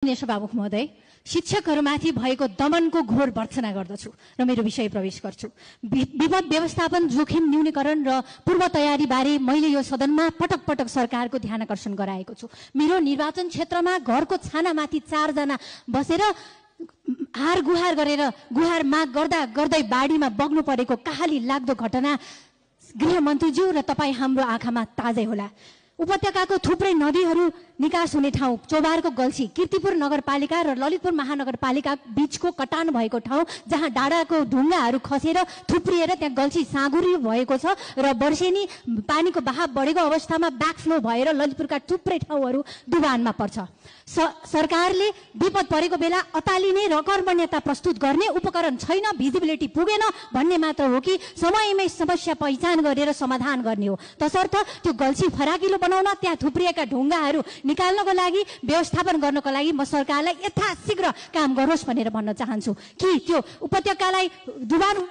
सभामुख महोदय, शिक्षकहरूमाथि भएको दमनको घोर भर्त्सना गर्दछु र मेरो विषय प्रवेश गर्छु। विपद व्यवस्थापन, जोखिम न्यूनीकरण र पूर्व तयारी बारे मैले यो सदनमा पटक पटक सरकारको ध्यान आकर्षण गराएको छु। मेरो निर्वाचन क्षेत्रमा घरको छानामाथि 4 जना बसेर हार गुहार गरेर गुहार माग गर्दा गर्दै बाढीमा बग्नु परेको काहाली लाग्दो घटना गृहमन्त्रीज्यू र तपाईँ हाम्रो आँखामा ताजै होला। उपत्यकाको थुप्रै नदीहरू निकास हुने ठाउँ, चौबारको गल्छी, कीर्तिपुर नगरपालिका र ललितपुर महानगरपालिका बीचको कटान भएको ठाउँ जहाँ डाँडाको ढुङ्गाहरू खसेर थुप्रिएर त्यहाँ गल्छी साँगुरी भएको छ र वर्षेनी पानीको बहाव बढेको अवस्थामा ब्याकफ्लो भएर ललितपुरका थुप्रै ठाउँहरू डुबानमा पर्छ। सरकारले विपद परेको बेला अतालिने र कर्मण्यता प्रस्तुत गर्ने उपकरण छैन, भिजिबिलिटी पुगेन भन्ने मात्र हो कि समयमै समस्या पहिचान गरेर समाधान गर्ने हो। तसर्थ त्यो गल्छी फराकिलो बनाउन, त्यहाँ थुप्रिएका ढुङ्गाहरू निकाल्नको लागि, व्यवस्थापन गर्नको लागि म सरकारलाई यथाशीघ्र काम गरोस् भनेर भन्न चाहन्छु कि त्यो उपत्यकालाई डुबाउनु